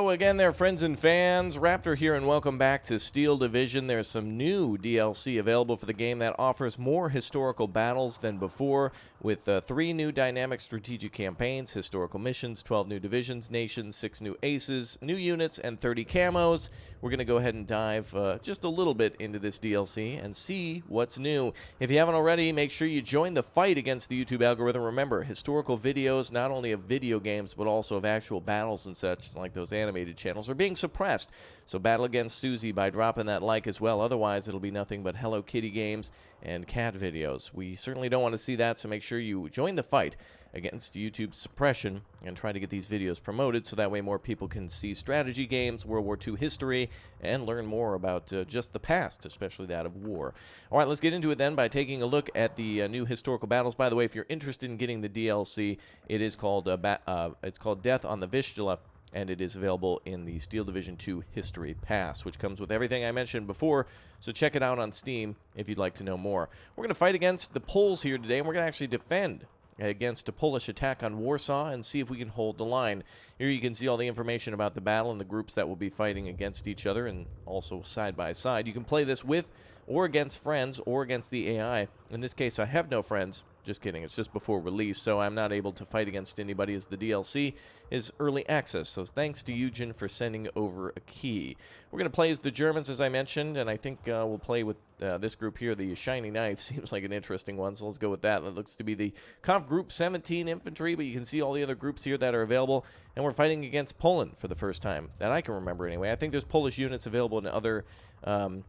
Hello again there, friends and fans. Raptor here, and welcome back to Steel Division. There's some new DLC available for the game that offers more historical battles than before, with 3 new dynamic strategic campaigns, historical missions, 12 new divisions, nations, 6 new aces, new units, and 30 camos. We're going to go ahead and dive just a little bit into this DLC and see what's new. If you haven't already, make sure you join the fight against the YouTube algorithm. Remember, historical videos, not only of video games, but also of actual battles and such, like those animated channels, are being suppressed. So battle against Susie by dropping that like as well. Otherwise, it'll be nothing but Hello Kitty games and cat videos. We certainly don't want to see that, so make sure you join the fight against YouTube suppression and try to get these videos promoted so that way more people can see strategy games, World War II history, and learn more about just the past, especially that of war. All right, let's get into it then by taking a look at the new historical battles. By the way, if you're interested in getting the DLC, it is called Death on the Vistula, and it is available in the Steel Division 2 History Pass, which comes with everything I mentioned before, so check it out on Steam if you'd like to know more. We're going to fight against the Poles here today, and we're going to actually defend against a Polish attack on Warsaw and see if we can hold the line. Here you can see all the information about the battle and the groups that will be fighting against each other, and also side by side. You can play this with or against friends or against the AI. In this case, I have no friends. Just kidding, it's just before release, so I'm not able to fight against anybody as the DLC is early access. So thanks to Eugen for sending over a key. We're going to play as the Germans, as I mentioned, and I think we'll play with this group here. The Shiny Knife seems like an interesting one, so let's go with that. That looks to be the Conf Group 17 Infantry, but you can see all the other groups here that are available, and we're fighting against Poland for the first time, that I can remember anyway. I think there's Polish units available in other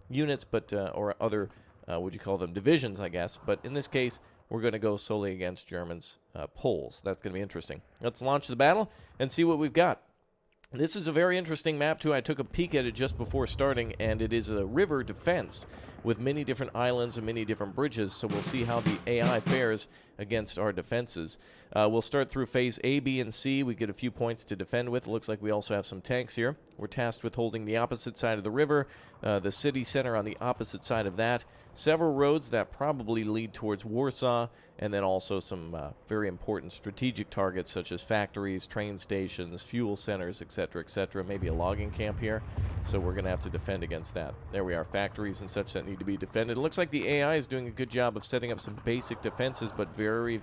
units, but or other, would you call them, divisions, I guess, but in this case, we're going to go solely against Germans, Poles. That's going to be interesting. Let's launch the battle and see what we've got. This is a very interesting map, too. I took a peek at it just before starting, and it is a river defense with many different islands and many different bridges, so we'll see how the AI fares against our defenses. We'll start through phase A, B, and C. We get a few points to defend with. It looks like we also have some tanks here. We're tasked with holding the opposite side of the river, the city center on the opposite side of that, several roads that probably lead towards Warsaw, and then also some very important strategic targets such as factories, train stations, fuel centers, etc., etc. Maybe a logging camp here, so we're going to have to defend against that. There we are, factories and such that need to be defended. It looks like the AI is doing a good job of setting up some basic defenses, but very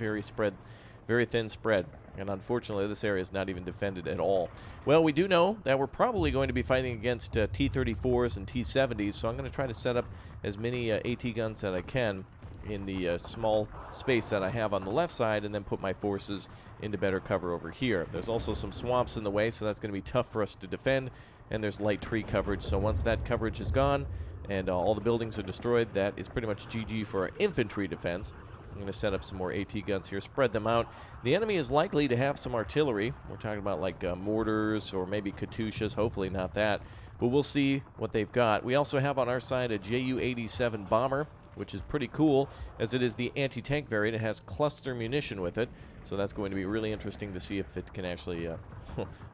thin spread. And unfortunately, this area is not even defended at all. Well, we do know that we're probably going to be fighting against T-34s and T-70s, so I'm going to try to set up as many AT guns that I can in the small space that I have on the left side, and then put my forces into better cover over here. There's also some swamps in the way, so that's going to be tough for us to defend, and there's light tree coverage, so once that coverage is gone and all the buildings are destroyed, that is pretty much GG for our infantry defense. I'm going to set up some more AT guns here, spread them out. The enemy is likely to have some artillery. We're talking about like mortars or maybe Katyushas, hopefully not that, but we'll see what they've got. We also have on our side a Ju-87 bomber, which is pretty cool, as it is the anti-tank variant. It has cluster munition with it, so that's going to be really interesting to see if it can actually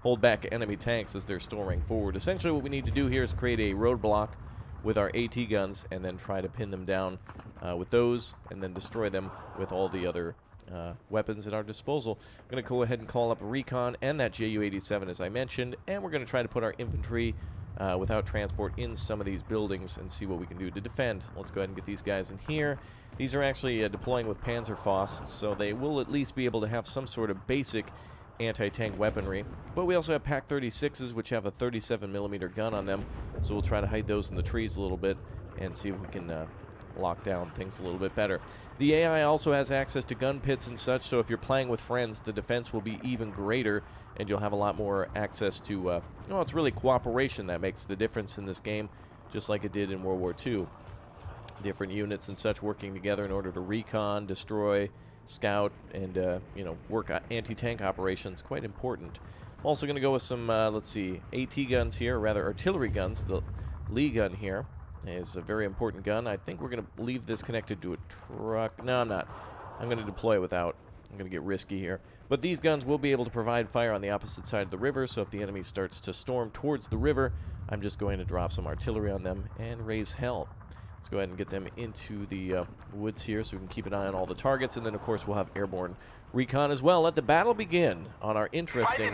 hold back enemy tanks as they're storming forward. Essentially what we need to do here is create a roadblock with our AT guns and then try to pin them down with those, and then destroy them with all the other weapons at our disposal. I'm going to go ahead and call up Recon and that Ju-87 as I mentioned, and we're going to try to put our infantry without transport in some of these buildings and see what we can do to defend. Let's go ahead and get these guys in here. These are actually deploying with Panzerfaust, so they will at least be able to have some sort of basic anti-tank weaponry. But we also have PaK-36s, which have a 37mm gun on them, so we'll try to hide those in the trees a little bit and see if we can lock down things a little bit better. The AI also has access to gun pits and such, so if you're playing with friends, the defense will be even greater, and you'll have a lot more access to, well, it's really cooperation that makes the difference in this game, just like it did in World War II. Different units and such working together in order to recon, destroy, scout, and, you know, work anti-tank operations. Quite important. I'm also going to go with some, let's see, AT guns here, or rather artillery guns. The Lee gun here is a very important gun. I think we're going to leave this connected to a truck. No, I'm not. I'm going to deploy it without. I'm going to get risky here. But these guns will be able to provide fire on the opposite side of the river, so if the enemy starts to storm towards the river, I'm just going to drop some artillery on them and raise hell. Let's go ahead and get them into the woods here so we can keep an eye on all the targets, and then of course we'll have airborne recon as well. Let the battle begin on our interesting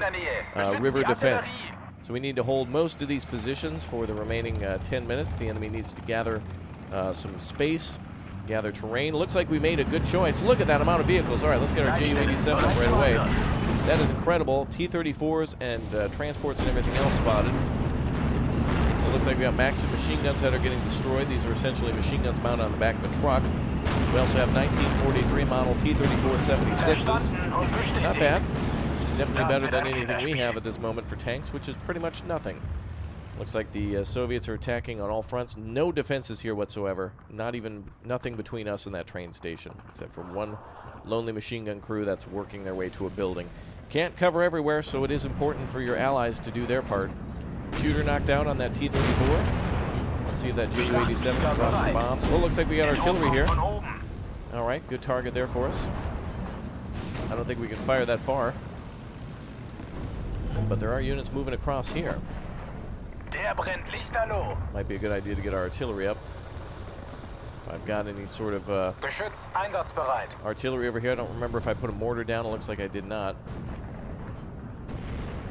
river defense. So we need to hold most of these positions for the remaining 10 minutes. The enemy needs to gather some space, gather terrain. Looks like we made a good choice. Look at that amount of vehicles. All right, let's get our Ju-87 up right away. That is incredible. T-34s and transports and everything else spotted. So it looks like we got Maxim machine guns that are getting destroyed. These are essentially machine guns mounted on the back of a truck. We also have 1943 model T-34 76s. Not bad. Definitely better than anything we have at this moment for tanks, which is pretty much nothing. Looks like the Soviets are attacking on all fronts. No defenses here whatsoever. Nothing between us and that train station, except for one lonely machine gun crew that's working their way to a building. Can't cover everywhere, so it is important for your allies to do their part. Shooter knocked out on that T-34. Let's see if that Ju-87 can drop some bombs. Oh, looks like we got artillery here. All right, good target there for us. I don't think we can fire that far. But there are units moving across here. Might be a good idea to get our artillery up. If I've got any sort of artillery over here. I don't remember if I put a mortar down. It looks like I did not.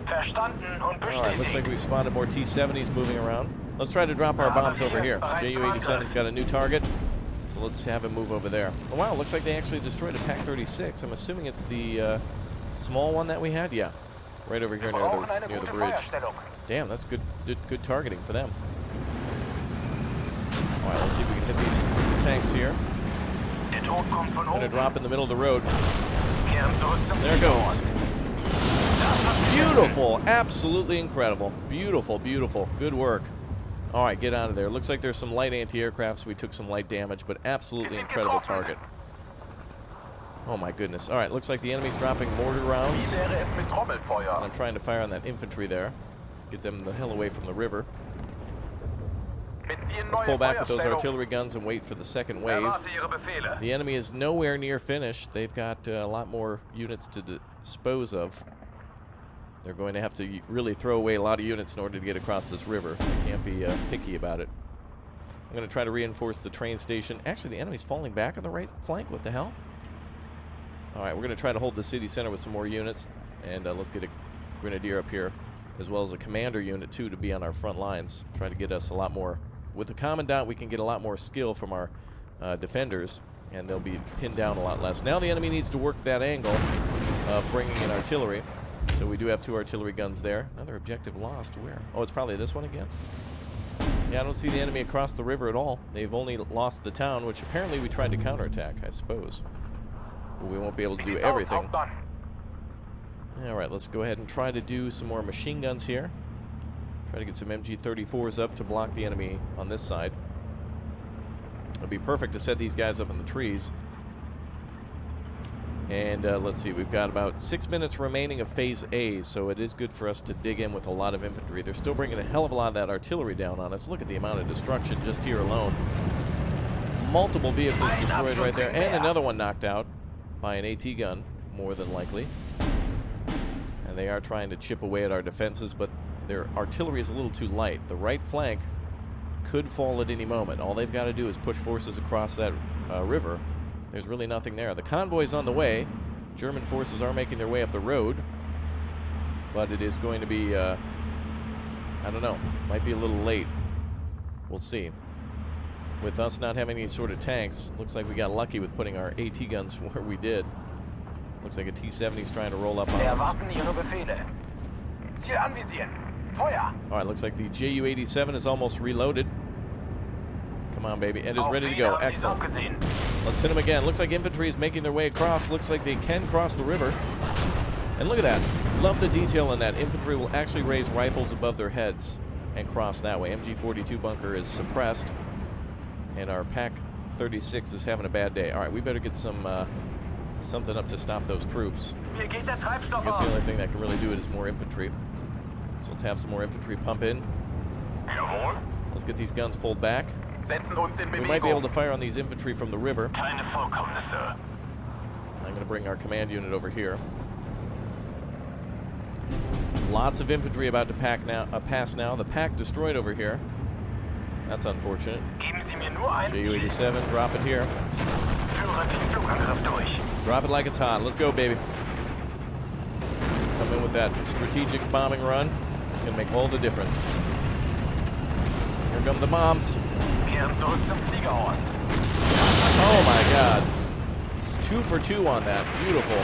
Alright, looks like we spotted more T-70s moving around. Let's try to drop our bombs over here. Ju-87's got a new target, so let's have him move over there. Oh wow, looks like they actually destroyed a PaK-36. I'm assuming it's the small one that we had? Yeah. Right over here near the bridge. Damn, that's good targeting for them. All right, let's see if we can hit these tanks here. Gonna drop in the middle of the road. There it goes. Beautiful, absolutely incredible. Beautiful, beautiful. Good work. All right, get out of there. Looks like there's some light anti-aircraft, so we took some light damage, but absolutely incredible target. Oh my goodness. All right, looks like the enemy's dropping mortar rounds. I'm trying to fire on that infantry there. Get them the hell away from the river. Let's pull back with those artillery guns and wait for the second wave. The enemy is nowhere near finished. They've got a lot more units to dispose of. They're going to have to really throw away a lot of units in order to get across this river. They can't be picky about it. I'm going to try to reinforce the train station. Actually, the enemy's falling back on the right flank. What the hell? All right, we're going to try to hold the city center with some more units, and let's get a grenadier up here, as well as a commander unit, too, to be on our front lines. Try to get us a lot more. With the commandant, we can get a lot more skill from our defenders, and they'll be pinned down a lot less. Now the enemy needs to work that angle of bringing in artillery. So we do have 2 artillery guns there. Another objective lost. Where? Oh, it's probably this one again. Yeah, I don't see the enemy across the river at all. They've only lost the town, which apparently we tried to counterattack, I suppose. But we won't be able to do everything. Alright, let's go ahead and try to do some more machine guns here. Try to get some MG-34s up to block the enemy on this side. It'll be perfect to set these guys up in the trees. And let's see, we've got about 6 minutes remaining of Phase A, so it is good for us to dig in with a lot of infantry. They're still bringing a hell of a lot of that artillery down on us. Look at the amount of destruction just here alone. Multiple vehicles destroyed right there, and another one knocked out by an AT gun, more than likely. And they are trying to chip away at our defenses, but their artillery is a little too light. The right flank could fall at any moment. All they've got to do is push forces across that river. There's really nothing there. The convoy's on the way. German forces are making their way up the road, but it is going to be, I don't know, might be a little late. We'll see. With us not having any sort of tanks, looks like we got lucky with putting our AT guns where we did. Looks like a T-70's trying to roll up on us. Alright, looks like the Ju-87 is almost reloaded. Come on, baby. It is ready to go. Excellent. Let's hit them again. Looks like infantry is making their way across. Looks like they can cross the river. And look at that. Love the detail in that. Infantry will actually raise rifles above their heads and cross that way. MG-42 bunker is suppressed. And our PaK-36 is having a bad day. All right, we better get some something up to stop those troops. I guess the only thing that can really do it is more infantry. So let's have some more infantry pump in. Let's get these guns pulled back. We might be able to fire on these infantry from the river. I'm going to bring our command unit over here. Lots of infantry about to pass now. The PaK destroyed over here. That's unfortunate. Ju-87, drop it here. Drop it like it's hot. Let's go, baby. Come in with that strategic bombing run. can make all the difference. Here come the bombs. Oh my god. It's 2 for 2 on that. Beautiful.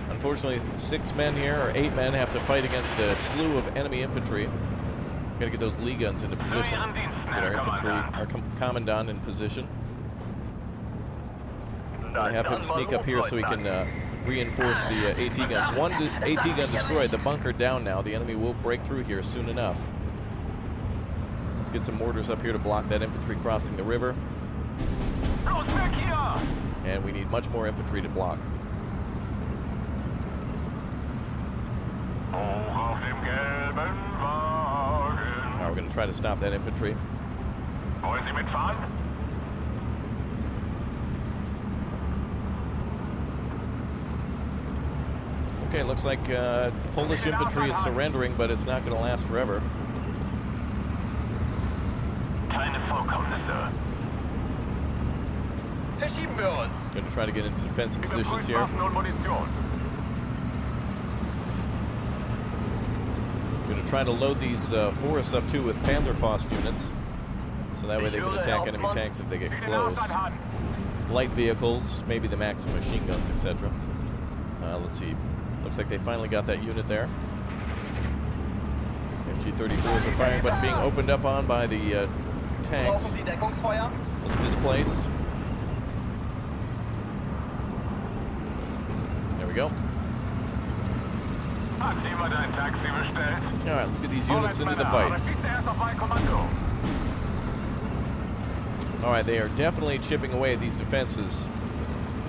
Unfortunately, 6 men here, or 8 men, have to fight against a slew of enemy infantry. Gotta get those Lee guns into position. Let's get our infantry, our commandant in position. Gonna have him sneak up here so he can reinforce the AT guns. One AT gun destroyed, the bunker down now. The enemy will break through here soon enough. Let's get some mortars up here to block that infantry crossing the river. And we need much more infantry to block. Alright, we're going to try to stop that infantry. Okay, looks like Polish infantry is surrendering, but it's not going to last forever. Going to try to get into defensive positions here. Going to try to load these forests up too with Panzerfaust units, so that way they can attack enemy tanks if they get close. Light vehicles, maybe the Maxim machine guns, etc. Let's see. Looks like they finally got that unit there. MG-34s are firing, but being opened up on by the tanks. Let's displace. There we go. Alright, let's get these units into the fight. Alright, they are definitely chipping away at these defenses.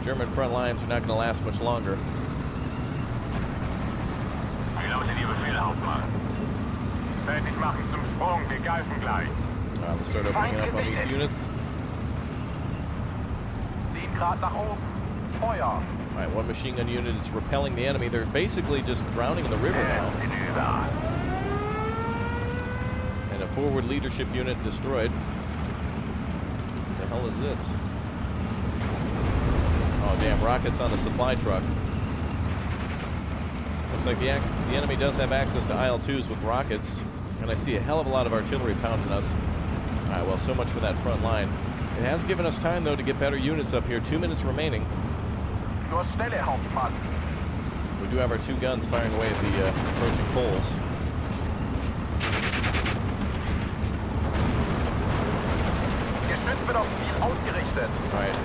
German front lines are not going to last much longer. Alright, let's start opening up on these units. Alright, one machine gun unit is repelling the enemy. They're basically just drowning in the river now. And a forward leadership unit destroyed. What the hell is this? Oh, damn, rockets on a supply truck. Looks like the enemy does have access to IL-2s with rockets. And I see a hell of a lot of artillery pounding us. Alright, well, so much for that front line. It has given us time, though, to get better units up here. 2 minutes remaining. We do have our 2 guns firing away at the approaching Poles. Alright.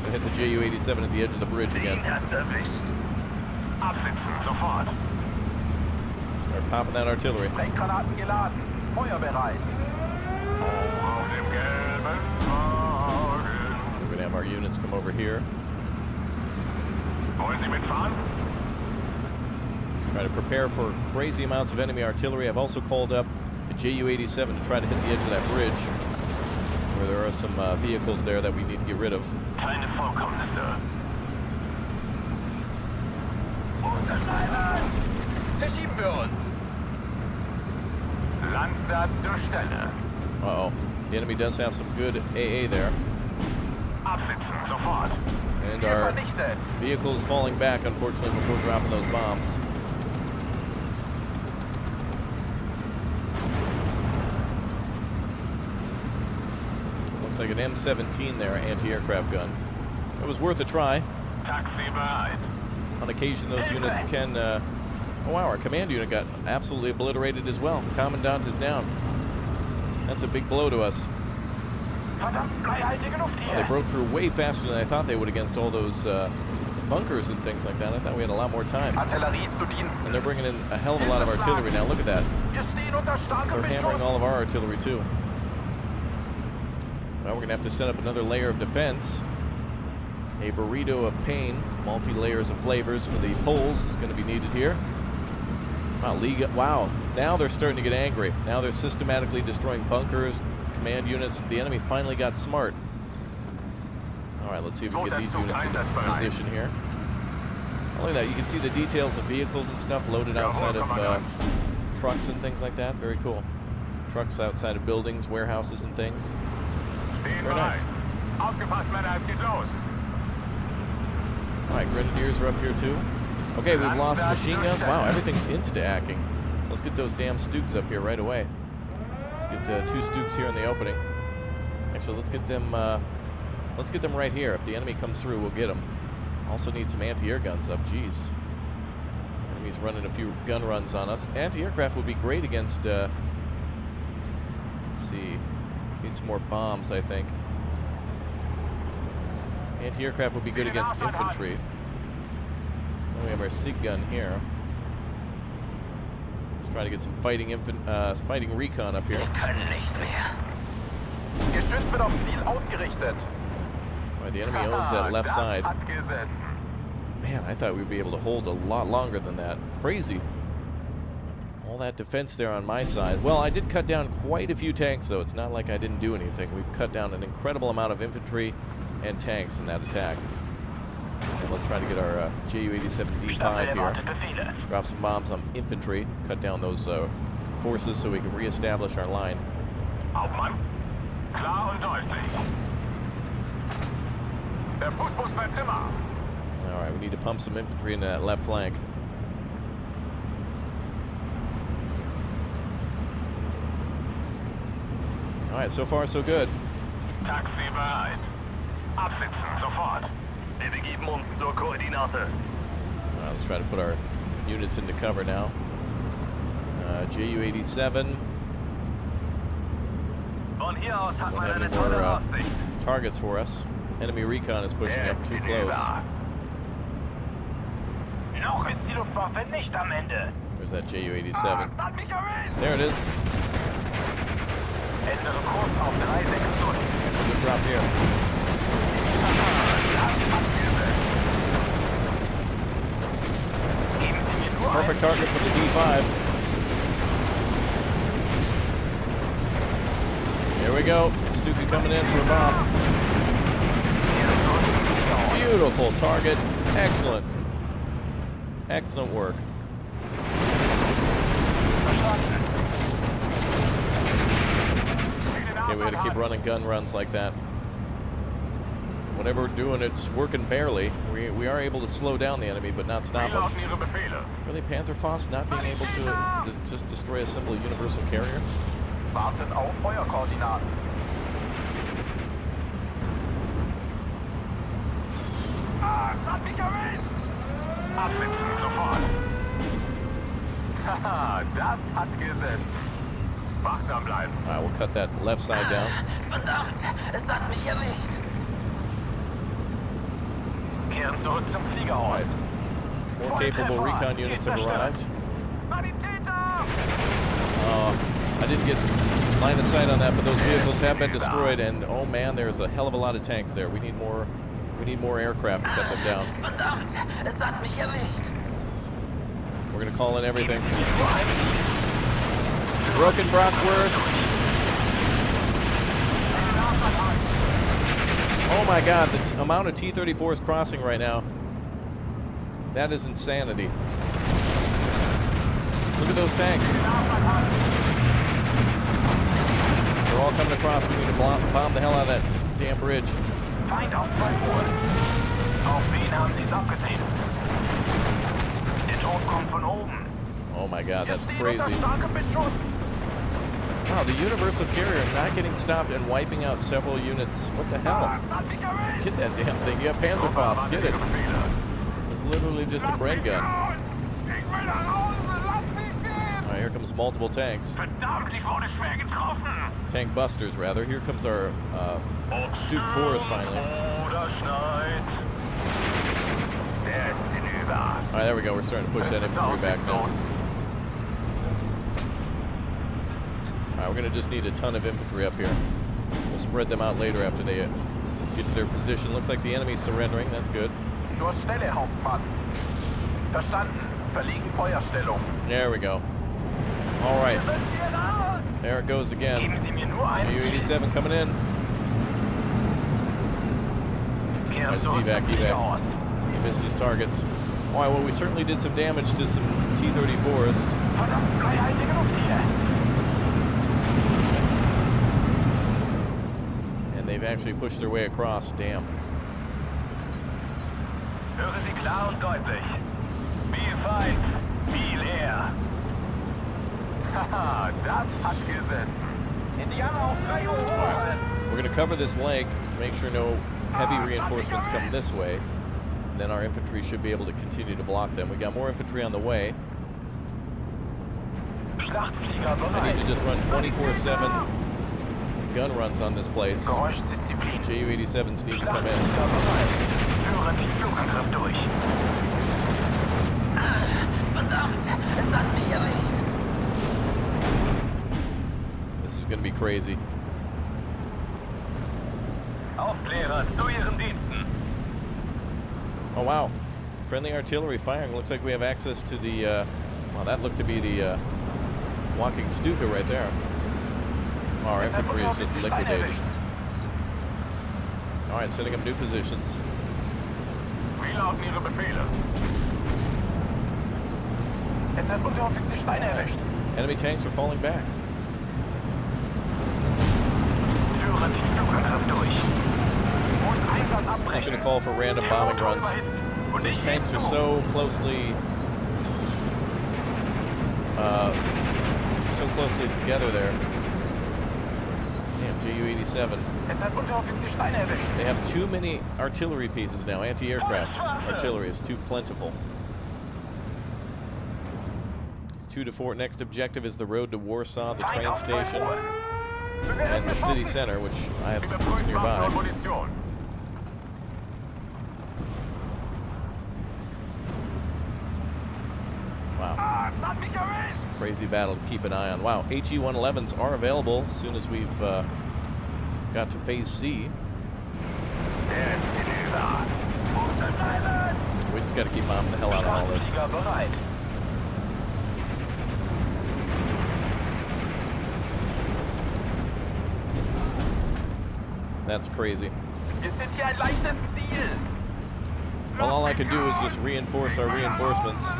Gonna hit the Ju-87 at the edge of the bridge again. Start popping that artillery. We're gonna have our units come over here. Try to prepare for crazy amounts of enemy artillery. I've also called up a Ju-87 to try to hit the edge of that bridge, where there are some vehicles there that we need to get rid of. Uh-oh. The enemy does have some good AA there. And our vehicle is falling back, unfortunately, before dropping those bombs. Looks like an M17 there, anti-aircraft gun. It was worth a try. On occasion, those units can... oh, wow, our command unit got absolutely obliterated as well. Commandant is down. That's a big blow to us. Well, they broke through way faster than I thought they would against all those bunkers and things like that. I thought we had a lot more time. And they're bringing in a hell of a lot of artillery now. Look at that. They're hammering all of our artillery, too. Well, we're going to have to set up another layer of defense. A burrito of pain, multi-layers of flavors for the Poles is going to be needed here. Wow, now they're starting to get angry. Now they're systematically destroying bunkers, command units. The enemy finally got smart. All right, let's see if we can get these units into position here. Oh, look at that. You can see the details of vehicles and stuff loaded outside of trucks and things like that. Very cool. Trucks outside of buildings, warehouses and things. Very nice. All right, Grenadiers are up here too. Okay, we've lost machine guns. Wow, everything's insta-hacking. Let's get those damn Stooks up here right away. Let's get 2 Stooks here in the opening. Actually, let's get them right here. If the enemy comes through, we'll get them. Also need some anti-air guns up. Jeez. Enemy's running a few gun runs on us. Anti-aircraft would be great against, let's see. Need some more bombs, I think. Anti-aircraft would be good against infantry. We have our SIG gun here. Let's try to get some fighting recon up here. Geschütz wird auf Ziel ausgerichtet. Right, the enemy owns that left side. Man, I thought we'd be able to hold a lot longer than that. Crazy. All that defense there on my side. Well, I did cut down quite a few tanks, though. It's not like I didn't do anything. We've cut down an incredible amount of infantry and tanks in that attack. And let's try to get our Ju-87D5 here. Drop some bombs on infantry. Cut down those forces so we can reestablish our line. Hauptmann, klar und deutlich. Der Fußbus bleibt immer. All right, we need to pump some infantry into that left flank. All right, so far so good. Taxi bereit. Absitzen, sofort. Wir begeben uns zur Koordinate. All right, let's try to put our units into cover now. Ju-87. Von hier aus hat Don't man have eine any tolle more Aussicht. targets for us. Enemy recon is pushing up too close. Noch ist die Luftwaffe nicht am Ende. Where's that Ju-87? Das hat mich erwischt. There it is. Ändere Kurs auf 360. Actually, just dropped here. Perfect target for the D5. Here we go. Stuka coming in for a bomb. Beautiful target. Excellent. Excellent work. Okay, we gotta keep running gun runs like that. Whatever we're doing, it's working barely. We are able to slow down the enemy, but not stop him. Really, Panzerfaust not being able to just destroy a simple universal carrier? Warten auf Feuerkoordinaten. Es hat mich erwischt. Absitzen, sofort. Haha, das hat gesessen. Wachsam bleiben. All right, we'll cut that left side down. Verdammt, es hat mich erwischt. Kehren zurück zum Fliegerhorn. More capable recon units have arrived. Sanitäter! I didn't get line of sight on that, but those vehicles have been destroyed, and oh man, there's a hell of a lot of tanks there. We need more aircraft to cut them down. Verdammt, es hat mich erwischt. We're gonna call in everything. Broken Bratwurst. Oh my god, the amount of T-34s crossing right now. That is insanity. Look at those tanks. They're all coming across. We need to bomb the hell out of that damn bridge. Feind auf 2 Uhr. Auf wen haben Sie es abgesehen? Der Ton kommt von oben. Oh my god, that's crazy. Wow, the universal carrier not getting stopped and wiping out several units. What the hell? Get that damn thing. You have Panzerfaust. Get it. It's literally just a Bren gun. Alright, here comes multiple tanks. Tank busters, rather. Here comes our Stuke 4s finally. Alright, there we go. We're starting to push that infantry back now. Alright, we're going to just need a ton of infantry up here. We'll spread them out later after they get to their position. Looks like the enemy's surrendering. That's good. Zur Stelle, Hauptmann. Verstanden. Verlegen Feuerstellung. There we go. Alright. There it goes again. Ju-87 coming in. Alright, just evac. He missed his targets. Alright, well, we certainly did some damage to some T-34s. And they've actually pushed their way across. Damn. Höre Sie klar und deutlich. B5, B leer. Haha, das hat gesessen. Indianer auf 3 Uhr hochhalten. We're going to cover this lake to make sure no heavy reinforcements come this way. And then our infantry should be able to continue to block them. We got more infantry on the way. Schlachtflieger I bereit. need to just run 24/7 gun runs on this place. Geräuschdisziplin. Ju-87s need to come in. Schlachtflieger bereit. Führen die Flugangriff durch. Verdammt, es hat mich erwischt. This is going to be crazy. Aufklärer zu Ihren Diensten. Oh, wow. Friendly artillery firing. Looks like we have access to the, well, that looked to be the walking Stuka right there. Our infantry is just liquidated. All right, setting up new positions. Wie lauten Ihre Befehle? Es hat Unteroffizier Stein erwischt. Enemy tanks are falling back. Führen die Flugangriff durch. Und Einsatz I'm abbrechen. going to call for random bombing runs. Und These nicht tanks are hinzu. so closely together there. Damn, Ju-87. Es hat Unteroffizier Stein erwischt. They have too many artillery pieces now. Anti-aircraft artillery is too plentiful. It's 2-4. Next objective is the road to Warsaw, the train station, and the city center, which I have some troops nearby. Wow. Es hat mich erwischt. Crazy battle to keep an eye on. Wow, HE-111s are available as soon as we've got to Phase C. Der ist hinüber. Unten bleiben. We just got to keep bombing the hell out of all this. Schlachtflieger bereit. That's crazy. Wir sind hier ein leichtes Ziel. Well, all I can do is just reinforce our reinforcements. Look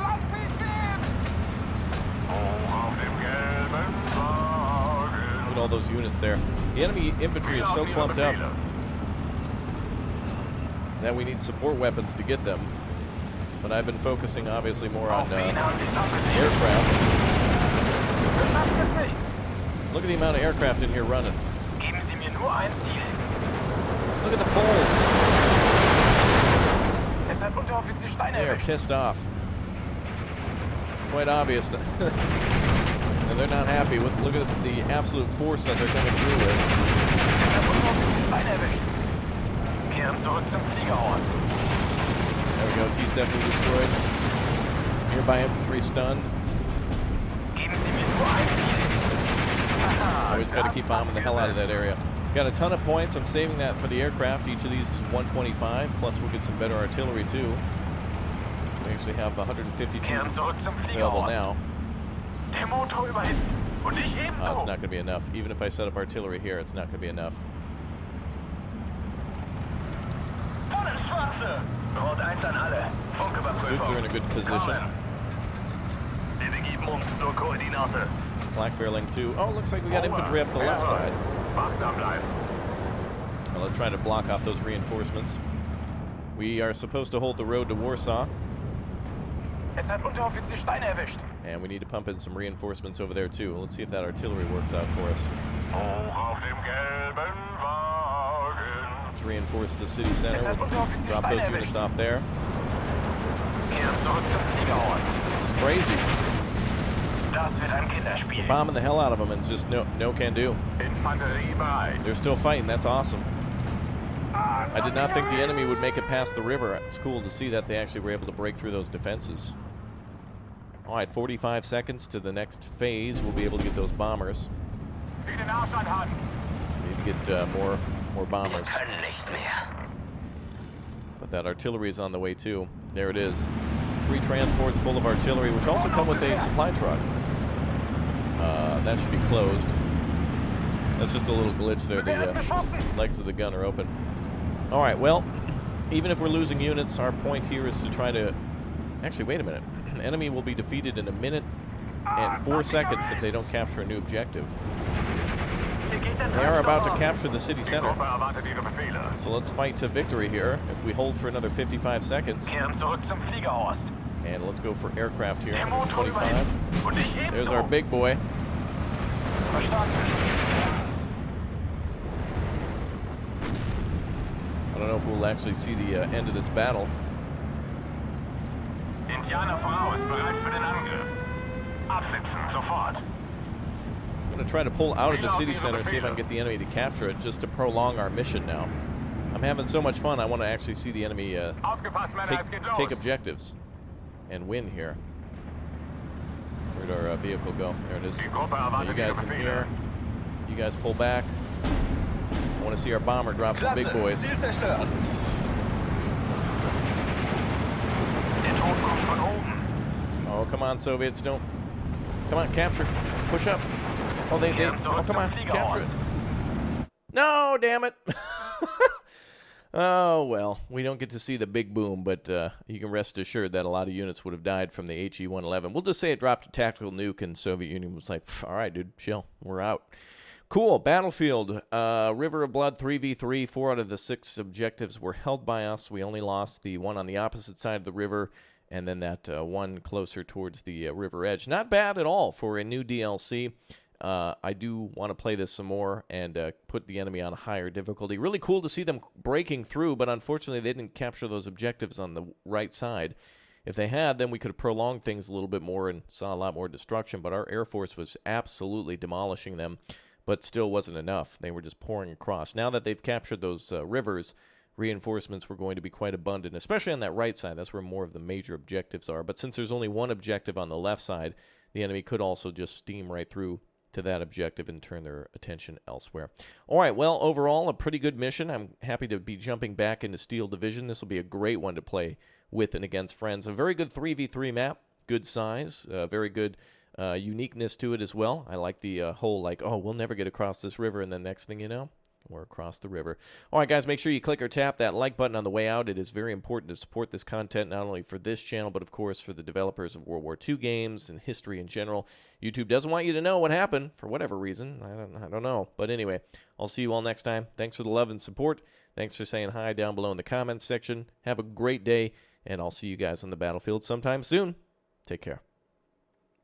at all those units there. The enemy infantry is so clumped up that we need support weapons to get them. But I've been focusing obviously more on aircraft. Look at the amount of aircraft in here running. Geben Sie mir nur ein Ziel. Look at the poles. Es hat Unteroffizier Stein They are erwischt. pissed off. Quite obvious. And they're not happy with, look at the absolute force that they're coming through with. Es hat Unteroffizier Stein erwischt. Kehren zurück zum Fliegerort. There we go, T-70 destroyed. Nearby infantry stunned. Geben Sie mir nur ein Ziel. Haha, Always got to das keep hat bombing the hell out of that gesessen. area. Got a ton of points. I'm saving that for the aircraft. Each of these is 125. Plus, we'll get some better artillery too. We actually have 152 Kehren zurück zum available Fliegerort. now. Der Motor überhitzt. Und ich It's ebenso. not going to be enough. Even if I set up artillery here, it's not going to be enough. Vollen Schwarze. Rot 1 an alle. Stugs are in a good position. Wir begeben uns zur Koordinate. Flak barreling too. Oh, looks like we got infantry up the left side. Wachsam bleiben. Well, let's try to block off those reinforcements. We are supposed to hold the road to Warsaw, Es hat Unteroffizier Stein erwischt. and we need to pump in some reinforcements over there too. Let's see if that artillery works out for us. Hoch auf dem gelben Wagen. Let's reinforce the city center. We'll drop those units off there. Kehren zurück zum Fliegerort. This is crazy. Das wird ein Kinderspiel. Bombing the hell out of them and just no can do. Infanterie bereit. They're still fighting. That's awesome. I did not think the enemy would make it past the river. It's cool to see that they actually were able to break through those defenses. All right, 45 seconds to the next phase. We'll be able to get those bombers. Zieh den Arsch an, Hans. Need to get more bombers. Können nicht mehr. But that artillery is on the way too. There it is. 3 transports full of artillery, which also come with a supply truck. That should be closed. That's just a little glitch there. The legs of the gun are open. All right, well, even if we're losing units, our point here is to try to... Actually, wait a minute. Enemy will be defeated in 1 minute and 4 seconds if they don't capture a new objective. They are about to capture the city center. Gruppe erwartet Ihre Befehle. So let's fight to victory here. If we hold for another 55 seconds, Kehren zurück zum Fliegerort. and let's go for aircraft here. Der Motor 25. überhitzt. Und ich ebenso. There's our big boy. Verstanden. I don't know if we'll actually see the end of this battle. Indianerfrau ist bereit für den Angriff. Absitzen, sofort. I'm going to try to pull out of the city center, see if I can get the enemy to capture it, just to prolong our mission now. I'm having so much fun, I want to actually see the enemy Aufgepasst, Männer, es geht los. take objectives and win here. Where'd our vehicle go? There it is. Die Gruppe Now, you erwartet ihre guys in Befehle. here. You guys pull back. I want to see our bomber drop some big boys. Ziel zerstört. Der Ton kommt von oben. Oh, come on, Soviets, don't. Come on, capture. Push up. Oh, oh, come on, capture it. No, damn it. Oh, well, we don't get to see the big boom, but you can rest assured that a lot of units would have died from the HE-111. We'll just say it dropped a tactical nuke, and Soviet Union was like, all right, dude, chill, we're out. Cool, battlefield, River of Blood 3v3, 4 out of the 6 objectives were held by us. We only lost the one on the opposite side of the river, and then that one closer towards the river edge. Not bad at all for a new DLC. I do want to play this some more and put the enemy on a higher difficulty. Really cool to see them breaking through, but unfortunately they didn't capture those objectives on the right side. If they had, then we could have prolonged things a little bit more and saw a lot more destruction, but our Air Force was absolutely demolishing them, but still wasn't enough. They were just pouring across. Now that they've captured those rivers, reinforcements were going to be quite abundant, especially on that right side. That's where more of the major objectives are. But since there's only one objective on the left side, the enemy could also just steam right through to that objective and turn their attention elsewhere. All right, well, overall, a pretty good mission. I'm happy to be jumping back into Steel Division. This will be a great one to play with and against friends. A very good 3v3 map, good size, very good uniqueness to it as well. I like the whole, like, oh, we'll never get across this river, and then next thing you know, we're across the river. All right, guys, make sure you click or tap that like button on the way out. It is very important to support this content, not only for this channel, but, of course, for the developers of World War II games and history in general. YouTube doesn't want you to know what happened for whatever reason. I don't know. But anyway, I'll see you all next time. Thanks for the love and support. Thanks for saying hi down below in the comments section. Have a great day, and I'll see you guys on the battlefield sometime soon. Take care.